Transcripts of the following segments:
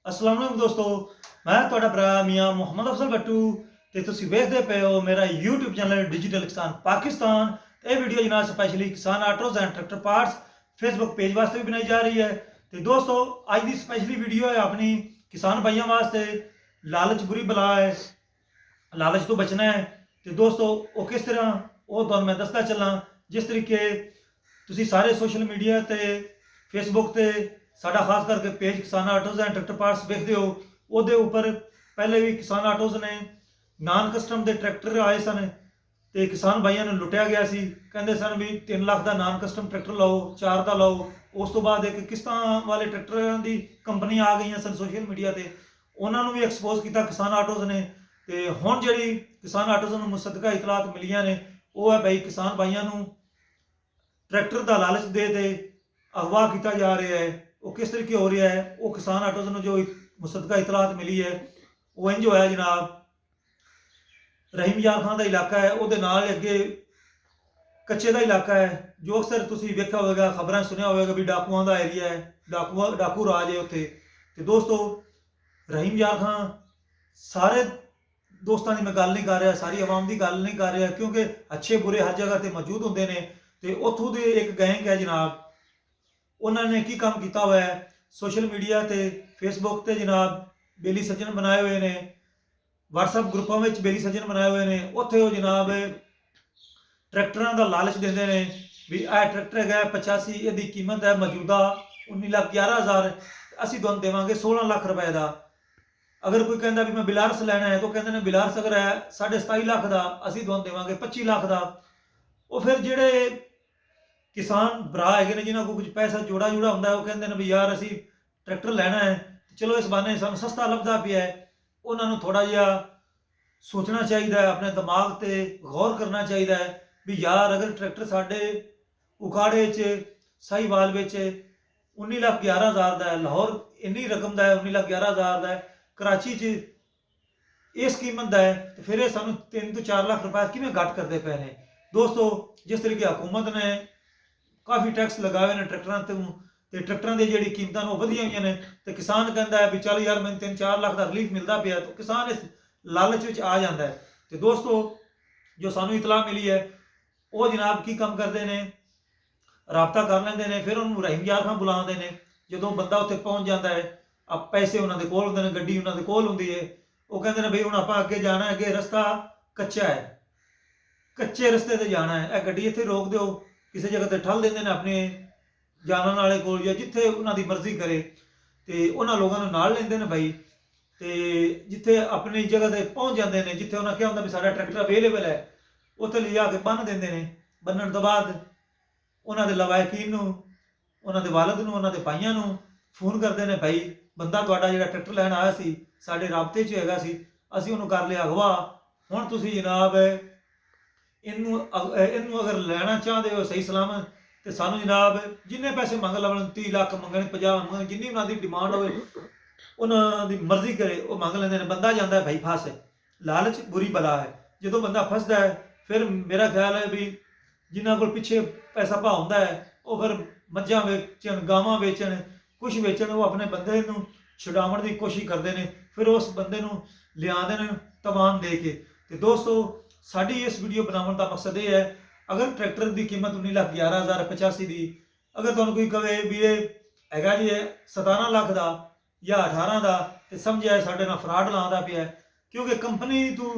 अस्सलाम वालेकुम दोस्तों, मैं ਤੁਹਾਡਾ ਭਰਾ ਮੀਆਂ ਮੁਹੰਮਦ ਅਫਜ਼ਲ ਬੱਟੂ ਤੇ ਤੁਸੀਂ ਵੇਖਦੇ ਪਏ ਹੋ ਮੇਰਾ YouTube ਚੈਨਲ ਡਿਜੀਟਲ ਕਿਸਾਨ ਪਾਕਿਸਤਾਨ। ਇਹ ਵੀਡੀਓ ਜਨਾਬ ਸਪੈਸ਼ਲੀ ਕਿਸਾਨ autos and tractor parts Facebook page ਵਾਸਤੇ ਵੀ ਬਣਾਈ ਜਾ ਰਹੀ ਹੈ। ਤੇ ਦੋਸਤੋ ਅੱਜ ਦੀ ਸਪੈਸ਼ਲੀ ਵੀਡੀਓ ਹੈ ਆਪਣੀ ਕਿਸਾਨ ਭਾਈਆਂ ਵਾਸਤੇ। ਲਾਲਚ ਬੁਰੀ ਬਲਾ ਹੈ, ਲਾਲਚ ਤੋਂ ਬਚਣਾ ਹੈ। ਤੇ ਦੋਸਤੋ ਉਹ ਕਿਸ ਤਰ੍ਹਾਂ ਉਹ ਤੁਹਾਨੂੰ ਮੈਂ ਦੱਸਦਾ ਚੱਲਾਂ। ਜਿਸ ਤਰੀਕੇ ਤੁਸੀਂ ਸਾਰੇ ਸੋਸ਼ਲ ਮੀਡੀਆ ਤੇ ਫੇਸਬੁੱਕ ਤੇ ਸਾਡਾ ਖਾਸ ਕਰਕੇ पेज किसान आटोज़ एंड ट्रैक्टर पार्ट्स देखते हो, ਉਹਦੇ ਉੱਪਰ ਪਹਿਲੇ ਵੀ ਕਿਸਾਨ ਆਟੋਜ਼ ਨੇ ਨਾਨ ਕਸਟਮ ਦੇ ਟਰੈਕਟਰ ਆਏ ਸਨ ਤੇ ਕਿਸਾਨ ਭਾਈਆਂ ਨੂੰ ਲੁੱਟਿਆ ਗਿਆ ਸੀ। ਕਹਿੰਦੇ ਸਨ ਵੀ 3 ਲੱਖ ਦਾ ਨਾਨ ਕਸਟਮ ਟਰੈਕਟਰ ਲਾਓ, 4 ਦਾ ਲਾਓ। ਉਸ ਤੋਂ ਬਾਅਦ ਇੱਕ ਕਿਸ਼ਤਾਂ ਵਾਲੇ ਟਰੈਕਟਰਾਂ ਦੀ ਕੰਪਨੀ ਆ ਗਈਆਂ ਸਨ ਸੋਸ਼ਲ ਮੀਡੀਆ ਤੇ, ਉਹਨਾਂ ਨੂੰ ਵੀ ਐਕਸਪੋਜ਼ ਕੀਤਾ ਕਿਸਾਨ ਆਟੋਜ਼ ਨੇ। ਤੇ ਹੁਣ ਜਿਹੜੀ ਕਿਸਾਨ ਆਟੋਜ਼ ਨੂੰ ਮੁਸੱਦਕਾ ਇਤਲਾਤ ਮਿਲੀਆਂ ਨੇ ਉਹ ਹੈ ਭਾਈ ਕਿਸਾਨ ਭਾਈਆਂ ਨੂੰ ਟਰੈਕਟਰ ਦਾ ਲਾਲਚ ਦੇ ਤੇ ਅਗਵਾ ਕੀਤਾ ਜਾ ਰਿਹਾ ਹੈ। ਉਹ ਕਿਸ ਤਰੀਕੇ ਹੋ ਰਿਹਾ ਹੈ, ਉਹ ਕਿਸਾਨ ਆਟੋਜ਼ ਨੂੰ ਜੋ ਮੁਸੱਦਕਾ ਇਤਲਾਤ ਮਿਲੀ ਹੈ ਉਹ ਇੰਜ ਹੋਇਆ ਜਨਾਬ। ਰਹੀਮ ਯਾਰ ਖਾਨ ਦਾ ਇਲਾਕਾ ਹੈ, ਉਹਦੇ ਨਾਲ ਅੱਗੇ ਕੱਚੇ ਦਾ ਇਲਾਕਾ ਹੈ ਜੋ ਅਕਸਰ ਤੁਸੀਂ ਵੇਖਿਆ ਹੋਵੇਗਾ, ਖਬਰਾਂ ਸੁਣਿਆ ਹੋਵੇਗਾ ਵੀ ਡਾਕੂਆਂ ਦਾ ਏਰੀਆ ਹੈ, ਡਾਕੂ ਰਾਜ ਹੈ ਉੱਥੇ। ਤੇ ਦੋਸਤੋ ਰਹੀਮ ਯਾਰ ਖਾਨ ਸਾਰੇ ਦੋਸਤਾਂ ਦੀ ਮੈਂ ਗੱਲ ਨਹੀਂ ਕਰ ਰਿਹਾ, ਸਾਰੀ ਆਵਾਮ ਦੀ ਗੱਲ ਨਹੀਂ ਕਰ ਰਿਹਾ, ਕਿਉਂਕਿ ਅੱਛੇ ਬੁਰੇ ਹਰ ਜਗ੍ਹਾ ਤੇ ਮੌਜੂਦ ਹੁੰਦੇ ਨੇ। ਤੇ ਉੱਥੋਂ ਦੇ ਇੱਕ ਗੈਂਗ ਹੈ ਜਨਾਬ, ਉਹਨਾਂ ਨੇ ਕੀ ਕੰਮ ਕੀਤਾ ਹੋਇਆ ਹੈ, ਸੋਸ਼ਲ ਮੀਡੀਆ ਤੇ ਫੇਸਬੁੱਕ ਤੇ ਜਨਾਬ ਬੇਲੀ ਸੱਜਣ ਬਣਾਏ ਹੋਏ ਨੇ, WhatsApp ਗਰੁੱਪਾਂ ਵਿੱਚ ਬੇਲੀ ਸੱਜਣ ਬਣਾਏ ਹੋਏ ਨੇ। ਉੱਥੇ ਉਹ ਜਨਾਬ ਟਰੈਕਟਰਾਂ ਦਾ ਲਾਲਚ ਦਿੰਦੇ ਨੇ ਵੀ ਇਹ ਟਰੈਕਟਰ ਹੈਗਾ 85, ਇਹਦੀ ਕੀਮਤ ਹੈ ਮੌਜੂਦਾ 19,11,000, ਅਸੀਂ ਤੁਹਾਨੂੰ ਦੇਵਾਂਗੇ 16 ਲੱਖ ਰੁਪਏ ਦਾ। ਅਗਰ ਕੋਈ ਕਹਿੰਦਾ ਵੀ ਮੈਂ ਬਿਲਾਰਸ ਲੈਣਾ ਹੈ ਤਾਂ ਕਹਿੰਦੇ ਨੇ ਬਿਲਾਰਸ ਅਗਰ ਹੈ 27.5 ਲੱਖ ਦਾ, ਅਸੀਂ ਤੁਹਾਨੂੰ ਦੇਵਾਂਗੇ 25 ਲੱਖ ਦਾ। ਉਹ ਫਿਰ ਜਿਹੜੇ ਕਿਸਾਨ ਭਰਾ ਹੈਗੇ ਨੇ ਜਿਨ੍ਹਾਂ ਕੋਲ ਕੁਝ ਪੈਸਾ ਜੋੜਾ ਹੁੰਦਾ, ਉਹ ਕਹਿੰਦੇ ਨੇ ਵੀ ਯਾਰ ਅਸੀਂ ਟਰੈਕਟਰ ਲੈਣਾ ਹੈ, ਚਲੋ ਇਸ ਬਹਾਨੇ ਸਾਨੂੰ ਸਸਤਾ ਲੱਭਦਾ ਪਿਆ ਹੈ। ਉਹਨਾਂ ਨੂੰ ਥੋੜਾ ਜਿਹਾ ਸੋਚਣਾ ਚਾਹੀਦਾ ਹੈ, ਆਪਣੇ ਦਿਮਾਗ ਤੇ ਗੌਰ ਕਰਨਾ ਚਾਹੀਦਾ ਹੈ ਵੀ ਯਾਰ ਅਗਰ ਟਰੈਕਟਰ ਸਾਡੇ ਉਕਾੜੇ 'ਚ ਸਾਹੀਵਾਲ ਵਿੱਚ 19,11,000 ਦਾ ਹੈ, ਲਾਹੌਰ ਇੰਨੀ ਰਕਮ ਦਾ ਹੈ 19,11,000 ਦਾ ਹੈ, ਕਰਾਚੀ 'ਚ ਇਸ ਕੀਮਤ ਦਾ ਹੈ, ਤੇ ਫਿਰ ਇਹ ਸਾਨੂੰ 3 ਤੋਂ 4 ਲੱਖ ਰੁਪਏ ਕਿਵੇਂ ਘੱਟ ਕਰਦੇ ਪਏ ਨੇ। ਦੋਸਤੋ ਜਿਸ ਤਰੀਕੇ ਹਕੂਮਤ ਨੇ ਕਾਫੀ ਟੈਕਸ ਲਗਾਏ ਹੋਏ ਨੇ ਟਰੈਕਟਰਾਂ ਤੇ ਟਰੈਕਟਰਾਂ ਦੀ ਜਿਹੜੀ ਕੀਮਤਾਂ ਨੂੰ ਵਧੀਆਂ ਹੋਈਆਂ ਨੇ, ਤੇ ਕਿਸਾਨ ਕਹਿੰਦਾ ਹੈ ਵੀ ਚੱਲ ਯਾਰ ਮੈਨੂੰ 3-4 ਲੱਖ ਦਾ ਰਿਲੀਫ ਮਿਲਦਾ ਪਿਆ, ਤਾਂ ਕਿਸਾਨ ਇਸ ਲਾਲਚ ਵਿੱਚ ਆ ਜਾਂਦਾ ਹੈ। ਤੇ ਦੋਸਤੋ ਜੋ ਸਾਨੂੰ ਇਤਲਾਹ ਮਿਲੀ ਹੈ ਉਹ ਜਨਾਬ ਕੀ ਕੰਮ ਕਰਦੇ ਨੇ, ਰਾਬਤਾ ਕਰ ਲੈਂਦੇ ਨੇ, ਫਿਰ ਉਹਨੂੰ ਰਹੀਮ ਯਾਰ ਖਾਨ ਬੁਲਾਉਂਦੇ ਨੇ। ਜਦੋਂ ਬੰਦਾ ਉੱਥੇ ਪਹੁੰਚ ਜਾਂਦਾ ਹੈ, ਪੈਸੇ ਉਹਨਾਂ ਦੇ ਕੋਲ ਹੁੰਦੇ ਨੇ, ਗੱਡੀ ਉਹਨਾਂ ਦੇ ਕੋਲ ਹੁੰਦੀ ਹੈ, ਉਹ ਕਹਿੰਦੇ ਨੇ ਬਈ ਹੁਣ ਆਪਾਂ ਅੱਗੇ ਜਾਣਾ ਹੈ, ਅੱਗੇ ਰਸਤਾ ਕੱਚਾ ਹੈ, ਕੱਚੇ ਰਸਤੇ ਤੇ ਜਾਣਾ ਹੈ, ਇਹ ਗੱਡੀ ਇੱਥੇ ਰੋਕ ਦਿਓ। ਕਿਸੇ ਜਗ੍ਹਾ ਤੇ ਠੱਲ ਦਿੰਦੇ ਨੇ ਆਪਣੇ ਜਾਣਨ ਵਾਲੇ ਕੋਲ ਜਾਂ ਜਿੱਥੇ ਉਹਨਾਂ ਦੀ ਮਰਜ਼ੀ ਕਰੇ, ਤੇ ਉਹਨਾਂ ਲੋਕਾਂ ਨੂੰ ਨਾਲ ਲੈਂਦੇ ਨੇ ਭਾਈ। ਤੇ ਜਿੱਥੇ ਆਪਣੀ ਜਗ੍ਹਾ ਤੇ ਪਹੁੰਚ ਜਾਂਦੇ ਨੇ, ਜਿੱਥੇ ਉਹਨਾਂ ਕਿਹਾ ਹੁੰਦਾ ਵੀ ਸਾਡਾ ਟਰੈਕਟਰ ਅਵੇਲੇਬਲ ਹੈ, ਉੱਥੇ ਲਿਜਾ ਕੇ ਬੰਨ੍ਹ ਦਿੰਦੇ ਨੇ। ਬੰਨਣ ਤੋਂ ਬਾਅਦ ਉਹਨਾਂ ਦੇ ਲਵਾਇਕੀਨ ਨੂੰ, ਉਹਨਾਂ ਦੇ ਵਾਲਦ ਨੂੰ, ਉਹਨਾਂ ਦੇ ਭਾਈਆਂ ਨੂੰ ਫੋਨ ਕਰਦੇ ਨੇ, ਭਾਈ ਬੰਦਾ ਤੁਹਾਡਾ ਜਿਹੜਾ ਟਰੈਕਟਰ ਲੈਣ ਆਇਆ ਸੀ ਸਾਡੇ ਰਾਬਤੇ 'ਚ ਹੈਗਾ ਸੀ, ਅਸੀਂ ਉਹਨੂੰ ਕਰ ਲਿਆ ਅਗਵਾ। ਹੁਣ ਤੁਸੀਂ ਜਨਾਬ ਇਹਨੂੰ ਅਗਰ ਲੈਣਾ ਚਾਹੁੰਦੇ ਹੋ ਸਹੀ ਸਲਾਮਤ, ਤੇ ਸਾਨੂੰ ਜਨਾਬ ਜਿੰਨੇ ਪੈਸੇ ਮੰਗ ਲਵਣ, 30 ਲੱਖ ਮੰਗਣ, 50 ਮੰਗਣ, ਜਿੰਨੀ ਉਹਨਾਂ ਦੀ ਡਿਮਾਂਡ ਹੋਵੇ ਉਹਨਾਂ ਦੀ ਮਰਜ਼ੀ ਕਰੇ ਉਹ ਮੰਗ ਲੈਂਦੇ ਨੇ। ਬੰਦਾ ਜਾਂਦਾ ਹੈ ਭਾਈ ਫਸ, ਲਾਲਚ ਬੁਰੀ ਬਲਾ ਹੈ। ਜਦੋਂ ਬੰਦਾ ਫਸਦਾ ਹੈ ਫਿਰ ਮੇਰਾ ਖਿਆਲ ਹੈ ਵੀ ਜਿਨ੍ਹਾਂ ਕੋਲ ਪਿੱਛੇ ਪੈਸਾ ਭਾ ਹੁੰਦਾ ਹੈ ਉਹ ਫਿਰ ਮੱਝਾਂ ਵੇਚਣ, ਗਾਵਾਂ ਵੇਚਣ, ਕੁਛ ਵੇਚਣ, ਉਹ ਆਪਣੇ ਬੰਦੇ ਨੂੰ ਛੁਡਾਉਣ ਦੀ ਕੋਸ਼ਿਸ਼ ਕਰਦੇ ਨੇ, ਫਿਰ ਉਸ ਬੰਦੇ ਨੂੰ ਲਿਆਉਂਦੇ ਨੇ ਤਵਾਨ ਦੇ ਕੇ। ਤੇ ਦੋਸਤੋ ਸਾਡੀ ਇਸ ਵੀਡੀਓ ਬਣਾਉਣ ਦਾ ਮਕਸਦ ਇਹ ਹੈ, ਅਗਰ ਟਰੈਕਟਰ ਦੀ ਕੀਮਤ 19,11,000 85 ਦੀ, ਅਗਰ ਤੁਹਾਨੂੰ ਕੋਈ ਕਵੇ ਵੀ ਇਹ ਹੈਗਾ ਜੀ 17 ਲੱਖ ਦਾ ਜਾਂ 18 ਦਾ, ਤੇ ਸਮਝਿਆ ਸਾਡੇ ਨਾਲ ਫਰਾਡ ਲਾਉਂਦਾ ਪਿਆ। ਕਿਉਂਕਿ ਕੰਪਨੀ ਤੋਂ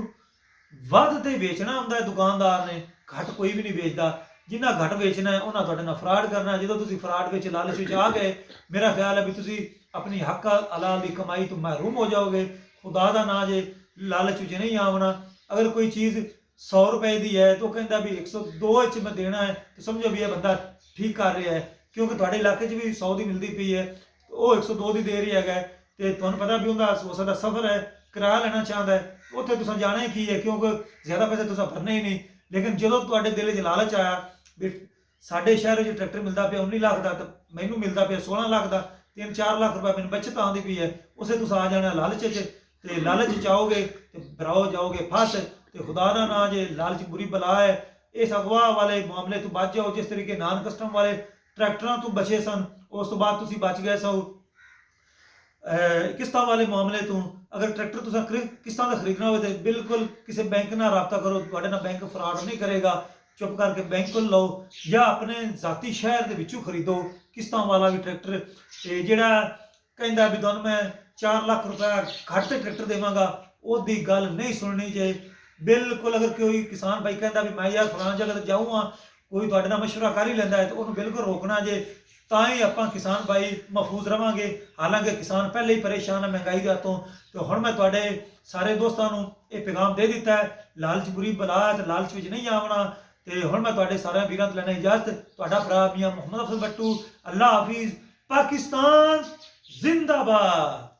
ਵੱਧ ਤੇ ਵੇਚਣਾ ਹੁੰਦਾ ਹੈ ਦੁਕਾਨਦਾਰ ਨੇ, ਘੱਟ ਕੋਈ ਵੀ ਨਹੀਂ ਵੇਚਦਾ। ਜਿੰਨਾ ਘੱਟ ਵੇਚਣਾ ਹੈ ਉਹਨਾਂ ਤੁਹਾਡੇ ਨਾਲ ਫਰਾਡ ਕਰਨਾ। ਜਦੋਂ ਤੁਸੀਂ ਫਰਾਡ ਵਿੱਚ ਲਾਲਚ ਵਿੱਚ ਆ ਗਏ, ਮੇਰਾ ਖਿਆਲ ਹੈ ਵੀ ਤੁਸੀਂ ਆਪਣੀ ਹੱਕ ਹਲਾਲ ਦੀ ਕਮਾਈ ਤੋਂ ਮਹਿਰੂਮ ਹੋ ਜਾਓਗੇ। ਖੁਦਾ ਦਾ ਨਾਂ ਜੇ ਲਾਲਚ ਵਿੱਚ ਨਹੀਂ ਆਉਣਾ। ਅਗਰ ਕੋਈ ਚੀਜ਼ 100 ਰੁਪਏ ਦੀ ਹੈ ਤਾਂ ਉਹ ਕਹਿੰਦਾ ਵੀ 102 ਵਿੱਚ ਮੈਂ ਦੇਣਾ ਹੈ, ਤਾਂ ਸਮਝੋ ਵੀ ਇਹ ਬੰਦਾ ਠੀਕ ਕਰ ਰਿਹਾ ਹੈ, ਕਿਉਂਕਿ ਤੁਹਾਡੇ ਇਲਾਕੇ 'ਚ ਵੀ 100 ਦੀ ਮਿਲਦੀ ਪਈ ਹੈ, ਉਹ 102 ਦੀ ਦੇ ਰਿਹਾ ਹੈਗਾ। ਤੇ ਤੁਹਾਨੂੰ ਪਤਾ ਵੀ ਉਹਦਾ ਹੋ ਸਕਦਾ ਸਫ਼ਰ ਹੈ, ਕਿਰਾਇਆ ਲੈਣਾ ਚਾਹੁੰਦਾ ਹੈ, ਉੱਥੇ ਤੁਸੀਂ ਜਾਣਾ ਹੀ ਕੀ ਹੈ, ਕਿਉਂਕਿ ਜ਼ਿਆਦਾ ਪੈਸੇ ਤੁਸੀਂ ਭਰਨੇ ਹੀ ਨਹੀਂ। ਲੇਕਿਨ ਜਦੋਂ ਤੁਹਾਡੇ ਦਿਲ 'ਚ ਲਾਲਚ ਆਇਆ ਵੀ ਸਾਡੇ ਸ਼ਹਿਰ ਵਿੱਚ ਟਰੈਕਟਰ ਮਿਲਦਾ ਪਿਆ 19 ਲੱਖ ਦਾ, ਤਾਂ ਮੈਨੂੰ ਮਿਲਦਾ ਪਿਆ 16 ਲੱਖ ਦਾ, 3-4 ਲੱਖ ਰੁਪਏ ਮੈਨੂੰ ਬੱਚਤ ਆਉਂਦੀ ਪਈ ਹੈ, ਉਸੇ ਤੁਸੀਂ ਆ ਜਾਣਾ ਲਾਲਚ 'ਚ। ਤੇ ਲਾਲਚ 'ਚ ਆਓਗੇ ਤੇ ਬਰਾਓ ਜਾਓਗੇ ਫਸ। ਤੇ ਖੁਦਾ ਦਾ ਨਾਂ ਜੇ ਲਾਲਚ ਬੁਰੀ ਬਲਾ ਹੈ। ਇਸ ਅਗਵਾ ਵਾਲੇ ਮਾਮਲੇ ਤੋਂ ਬਚ ਜਾਓ। ਜਿਸ ਤਰੀਕੇ ਨਾਨ ਕਸਟਮ ਵਾਲੇ ਟਰੈਕਟਰਾਂ ਤੋਂ ਬਚੇ ਸਨ, ਉਸ ਤੋਂ ਬਾਅਦ ਤੁਸੀਂ ਬਚ ਗਏ ਸੋ किस्तां वाले मामले तो अगर ट्रैक्टर तुसा किस्तां का खरीदना हो तो बिल्कुल किसी बैंक ना रबता करो, ਤੁਹਾਡੇ ਨਾਲ बैंक फ्रॉड नहीं करेगा। चुप करके बैंक को लो या अपने जाती शहर के विचों खरीदो किस्तां वाला भी ट्रैक्टर। ਤੇ ਜਿਹੜਾ ਕਹਿੰਦਾ ਵੀ ਤੁਹਾਨੂੰ ਮੈਂ 4 ਲੱਖ ਰੁਪਏ ਘੱਟ ਤੇ ਟਰੈਕਟਰ ਦੇਵਾਂਗਾ, ਉਹਦੀ ਗੱਲ ਨਹੀਂ ਸੁਣਨੀ ਜੇ ਬਿਲਕੁਲ। ਅਗਰ ਕੋਈ ਕਿਸਾਨ ਭਾਈ ਕਹਿੰਦਾ ਵੀ ਮੈਂ ਯਾਰ ਫਲਾਣ ਜਗ੍ਹਾ ਤੇ ਜਾਊਂਗਾ, ਕੋਈ ਤੁਹਾਡੇ ਨਾਲ ਮਸ਼ਵਰਾ ਕਰ ਹੀ ਲੈਂਦਾ ਹੈ ਤਾਂ ਉਹਨੂੰ ਬਿਲਕੁਲ ਰੋਕਣਾ ਜੇ, ਤਾਂ ਹੀ ਆਪਾਂ ਕਿਸਾਨ ਭਾਈ ਮਹਿਫੂਜ਼ ਰਵਾਂਗੇ। ਹਾਲਾਂਕਿ ਕਿਸਾਨ ਪਹਿਲੇ ਹੀ ਪਰੇਸ਼ਾਨ ਹੈ ਮਹਿੰਗਾਈ ਦਾ ਤੋਂ। ਤੇ ਹੁਣ ਮੈਂ ਤੁਹਾਡੇ ਸਾਰੇ ਦੋਸਤਾਂ ਨੂੰ ਇਹ ਪੈਗਾਮ ਦੇ ਦਿੱਤਾ ਹੈ, ਲਾਲਚ ਬੁਰੀ ਬਲਾ ਹੈ ਤੇ ਲਾਲਚ ਵਿੱਚ ਨਹੀਂ ਆਉਣਾ। ਤੇ ਹੁਣ ਮੈਂ ਤੁਹਾਡੇ ਸਾਰਿਆਂ ਵੀਰਾਂ ਤੋਂ ਲੈਣਾ ਇਜਾਜ਼ਤ। ਤੁਹਾਡਾ ਭਰਾ ਮੀਆਂ ਮੁਹੰਮਦ ਅਫਜ਼ਲ ਬੱਟੂ। ਅੱਲਾ ਹਾਫਿਜ਼। ਪਾਕਿਸਤਾਨ ਜ਼ਿੰਦਾਬਾਦ।